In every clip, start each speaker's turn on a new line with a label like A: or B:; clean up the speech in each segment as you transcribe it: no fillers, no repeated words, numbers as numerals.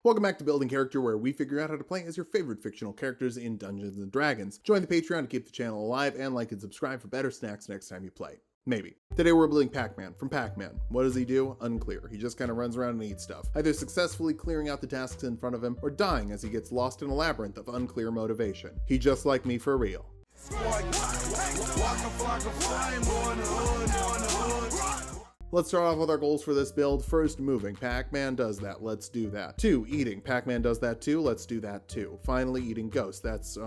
A: Welcome back to Building Character, where we figure out how to play as your favorite fictional characters in Dungeons & Dragons. Join the Patreon to keep the channel alive, and like and subscribe for better snacks next time you play. Maybe. Today we're building Pac-Man from Pac-Man. What does he do? Unclear. He just kind of runs around and eats stuff, either successfully clearing out the tasks in front of him, or dying as he gets lost in a labyrinth of unclear motivation. He just like me for real. Let's start off with our goals for this build. First, moving. Pac-Man does that. Let's do that. 2, eating. Pac-Man does that too. Let's do that too. Finally, eating ghosts. That's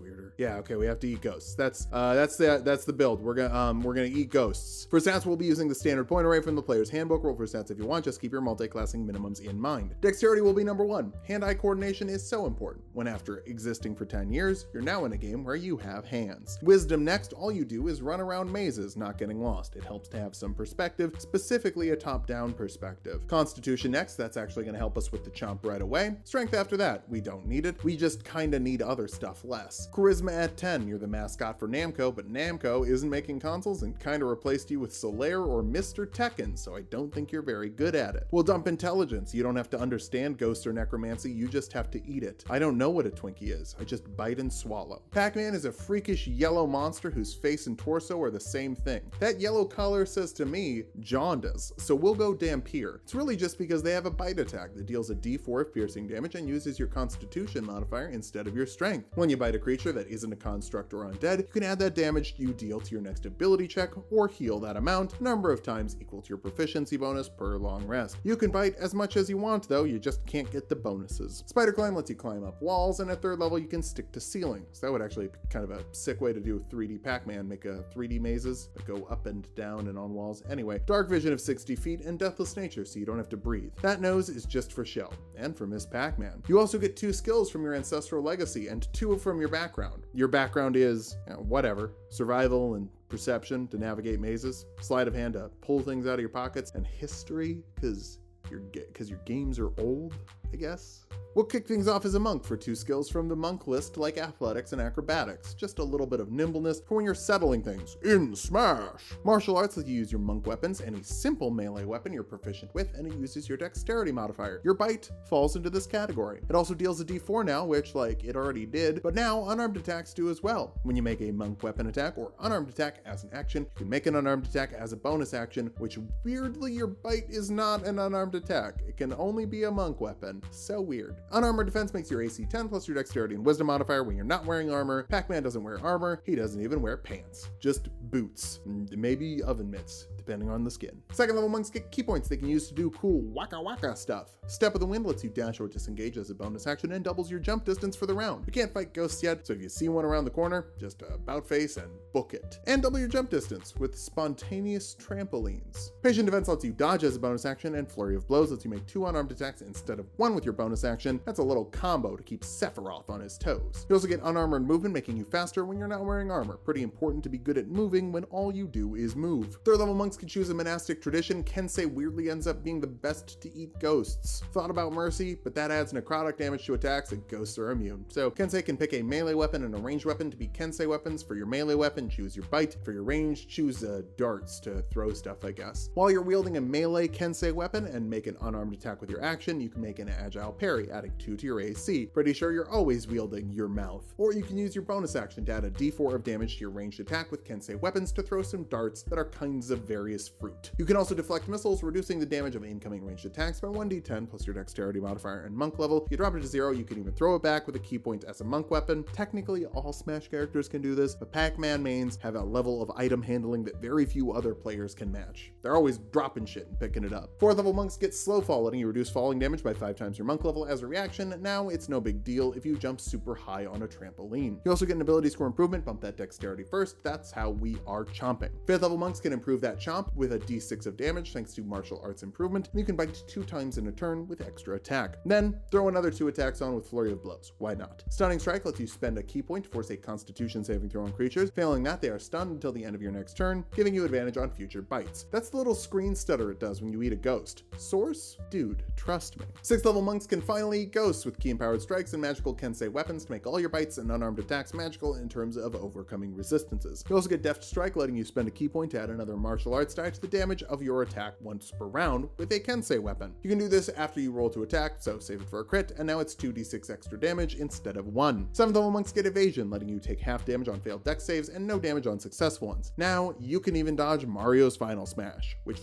A: weirder. Yeah, okay, we have to eat ghosts. That's the build. We're gonna eat ghosts. For stats, we'll be using the standard point array from the player's handbook. Roll for stats if you want. Just keep your multi-classing minimums in mind. Dexterity will be number 1. Hand-eye coordination is so important. When after existing for 10 years, you're now in a game where you have hands. Wisdom next. All you do is run around mazes, not getting lost. It helps to have some perspective, specifically a top-down perspective. Constitution next, that's actually going to help us with the chomp right away. Strength after that, we don't need it. We just kinda need other stuff less. Charisma at 10, you're the mascot for Namco, but Namco isn't making consoles and kinda replaced you with Solaire or Mr. Tekken, so I don't think you're very good at it. We'll dump intelligence. You don't have to understand ghosts or necromancy, you just have to eat it. I don't know what a Twinkie is, I just bite and swallow. Pac-Man is a freakish yellow monster whose face and torso are the same thing. That yellow color says to me, jaundice. So we'll go Dampier. It's really just because they have a bite attack that deals a d4 of piercing damage and uses your constitution modifier instead of your strength. When you bite a creature that isn't a construct or undead, you can add that damage you deal to your next ability check or heal that amount, number of times equal to your proficiency bonus per long rest. You can bite as much as you want though, you just can't get the bonuses. Spider Climb lets you climb up walls, and at 3rd level you can stick to ceilings. That would actually be kind of a sick way to do 3D Pac-Man, make a 3D mazes that go up and down and on walls. Anyway, Dark Vision of 60 feet and Deathless Nature so you don't have to breathe. That nose is just for show, and for Miss Pac-Man. You also get 2 skills from your ancestral legacy and 2 from your background. Your background is, whatever, survival and perception to navigate mazes, sleight of hand to pull things out of your pockets, and history, because your games are old, I guess. We'll kick things off as a monk for 2 skills from the monk list, like athletics and acrobatics. Just a little bit of nimbleness for when you're settling things in Smash. Martial arts lets you use your monk weapons, any simple melee weapon you're proficient with, and it uses your dexterity modifier. Your bite falls into this category. It also deals a d4 now, which it already did, but now unarmed attacks do as well. When you make a monk weapon attack or unarmed attack as an action, you can make an unarmed attack as a bonus action, which weirdly your bite is not an unarmed attack. It can only be a monk weapon. So weird. Unarmored defense makes your AC 10 plus your dexterity and wisdom modifier when you're not wearing armor. Pac-Man doesn't wear armor. He doesn't even wear pants. Just boots. Maybe oven mitts, depending on the skin. 2nd level monks get key points they can use to do cool waka waka stuff. Step of the Wind lets you dash or disengage as a bonus action and doubles your jump distance for the round. You can't fight ghosts yet, so if you see one around the corner, just about face and book it. And double your jump distance with spontaneous trampolines. Patient defense lets you dodge as a bonus action, and Flurry of Blows lets you make 2 unarmed attacks instead of 1 with your bonus action. That's a little combo to keep Sephiroth on his toes. You also get unarmored movement, making you faster when you're not wearing armor. Pretty important to be good at moving when all you do is move. 3rd level monks can choose a monastic tradition. Kensei weirdly ends up being the best to eat ghosts. Thought about Mercy, but that adds necrotic damage to attacks and ghosts are immune. So Kensei can pick a melee weapon and a ranged weapon to be Kensei weapons. For your melee weapon, choose your bite. For your range, choose darts to throw stuff, I guess. While you're wielding a melee Kensei weapon and make an unarmed attack with your action, you can make an agile parry, adding 2 to your AC. Pretty sure you're always wielding your mouth. Or you can use your bonus action to add a d4 of damage to your ranged attack with Kensei weapons to throw some darts that are kinds of various fruit. You can also deflect missiles, reducing the damage of incoming ranged attacks by 1d10 plus your dexterity modifier and monk level. If you drop it to 0, you can even throw it back with a key point as a monk weapon. Technically, all Smash characters can do this, but Pac-Man mains have a level of item handling that very few other players can match. They're always dropping shit and picking it up. 4th level monks get slow fall, letting you reduce falling damage by 5 times your monk level as a reaction. Now it's no big deal if you jump super high on a trampoline. You also get an ability score improvement, bump that dexterity first. That's how we are chomping. 5th level monks can improve that chomp with a d6 of damage thanks to martial arts improvement, and you can bite 2 times in a turn with extra attack. Then throw another 2 attacks on with Flurry of Blows. Why not? Stunning Strike lets you spend a key point to force a constitution saving throw on creatures. Failing that, they are stunned until the end of your next turn, giving you advantage on future bites. That's the little screen stutter it does when you eat a ghost. Source? Dude, trust me. 6th level monks can finally Finally, Ghosts with key empowered strikes and magical Kensei weapons to make all your bites and unarmed attacks magical in terms of overcoming resistances. You also get Deft Strike, letting you spend a key point to add another martial arts die to the damage of your attack once per round with a Kensei weapon. You can do this after you roll to attack, so save it for a crit, and now it's 2d6 extra damage instead of 1. 7th level monks get Evasion, letting you take half damage on failed dex saves and no damage on successful ones. Now, you can even dodge Mario's Final Smash, which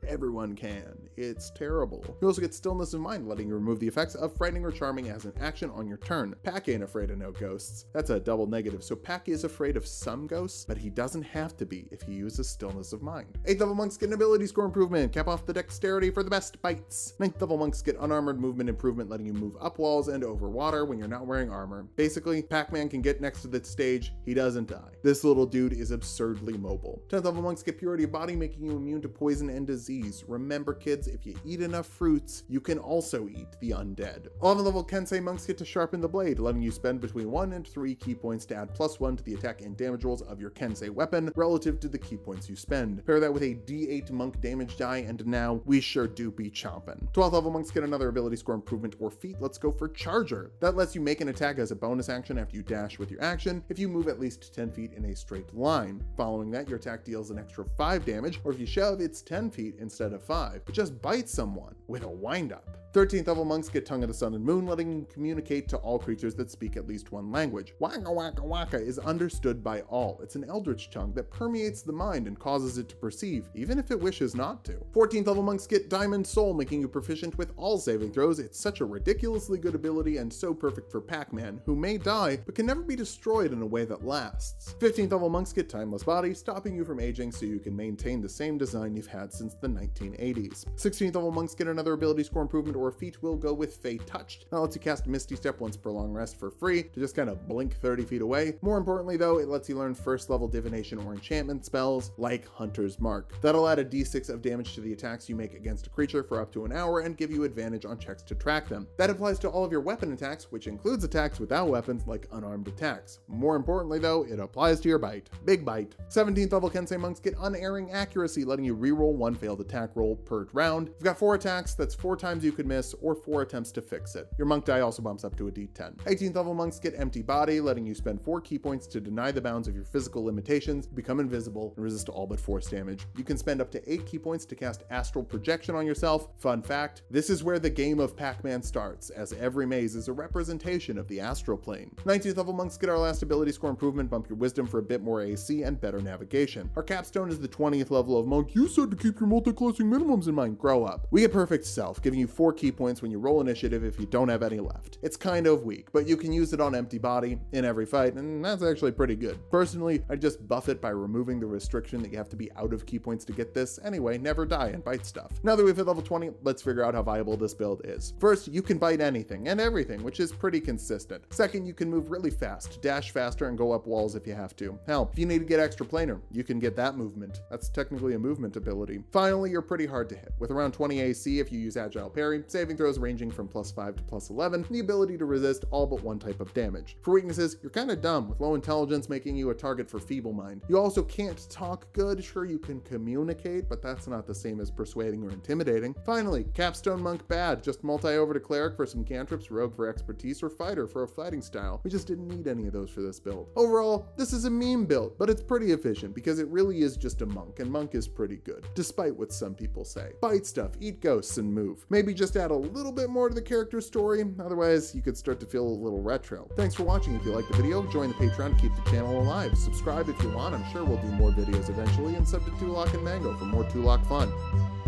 A: everyone can. It's terrible. You also get Stillness of Mind, letting you remove the effects of frightening or charming as an action on your turn. Pack ain't afraid of no ghosts. That's a double negative, so Pack is afraid of some ghosts, but he doesn't have to be if he uses Stillness of Mind. 8th level monks get an ability score improvement, cap off the dexterity for the best bites. 9th level monks get unarmored movement improvement, letting you move up walls and over water when you're not wearing armor. Basically, Pac-Man can get next to the stage, he doesn't die. This little dude is absurdly mobile. 10th level monks get purity of body, making you immune to poison and disease. Remember kids, if you eat enough fruits, you can also eat the undead. 11th level Kensei monks get to sharpen the blade, letting you spend between 1 and 3 key points to add +1 to the attack and damage rolls of your Kensei weapon relative to the key points you spend. Pair that with a d8 monk damage die, and now we sure do be chomping. 12th level monks get another ability score improvement or feat. Let's go for Charger. That lets you make an attack as a bonus action after you dash with your action if you move at least 10 feet in a straight line. Following that, your attack deals an extra 5 damage, or if you shove, it's 10 feet instead of 5. But just bite someone with a wind-up. 13th level monks get Tongue of the Sun and Moon, letting you communicate to all creatures that speak at least one language. Waka waka waka is understood by all. It's an eldritch tongue that permeates the mind and causes it to perceive, even if it wishes not to. 14th level monks get Diamond Soul, making you proficient with all saving throws. It's such a ridiculously good ability and so perfect for Pac-Man, who may die, but can never be destroyed in a way that lasts. 15th level monks get Timeless Body, stopping you from aging so you can maintain the same design you've had since the 1980s. 16th level monks get another ability score improvement or feat. Will go with Fey Touched. That lets you cast Misty Step once per long rest for free to just kind of blink 30 feet away. More importantly though, it lets you learn first level divination or enchantment spells like Hunter's Mark. That'll add a d6 of damage to the attacks you make against a creature for up to an hour and give you advantage on checks to track them. That applies to all of your weapon attacks, which includes attacks without weapons like unarmed attacks. More importantly though, it applies to your bite. Big bite. 17th level Kensei monks get Unerring Accuracy, letting you reroll 1 failed attack roll per round. You've got 4 attacks, that's 4 times you could miss, or 4 attempts to fix it. Your monk die also bumps up to a d10. 18th level monks get Empty Body, letting you spend 4 key points to deny the bounds of your physical limitations, become invisible, and resist all but force damage. You can spend up to 8 key points to cast Astral Projection on yourself. Fun fact, this is where the game of Pac-Man starts, as every maze is a representation of the astral plane. 19th level monks get our last ability score improvement, bump your wisdom for a bit more AC and better navigation. Our capstone is the 20th level of monk. You said to keep your multi-classing minimums in mind. Grow up. We get Perfect Self, giving you 4 key points when you roll initiative if you don't have any left. It's kind of weak, but you can use it on Empty Body in every fight, and that's actually pretty good. Personally, I just buff it by removing the restriction that you have to be out of key points to get this. Anyway, never die and bite stuff. Now that we've hit level 20, let's figure out how viable this build is. First, you can bite anything and everything, which is pretty consistent. Second, you can move really fast, dash faster, and go up walls if you have to. Hell, if you need to get extra planar, you can get that movement. That's technically a movement ability. Finally, you're pretty hard to hit, with around 20 AC if you use Agile Parry, saving throws ranging from +5 to +11, and the ability to resist all but one type of damage. For weaknesses, you're kind of dumb, with low intelligence making you a target for Feeble Mind. You also can't talk good. Sure, you can communicate, but that's not the same as persuading or intimidating. Finally, Capstone Monk bad. Just multi over to Cleric for some cantrips, Rogue for expertise, or Fighter for a fighting style. We just didn't need any of those for this build. Overall, this is a meme build, but it's pretty efficient because it really is just a monk, and monk is pretty good, despite what some people say. Bite stuff, eat ghosts, and move. Maybe just add a little bit more to the character's story, otherwise you could start to feel a little retro. Thanks for watching. If you liked the video, join the Patreon to keep the channel alive. Subscribe if you want. I'm sure we'll do more videos eventually, and sub to Tulok and Mango for more Tulok fun.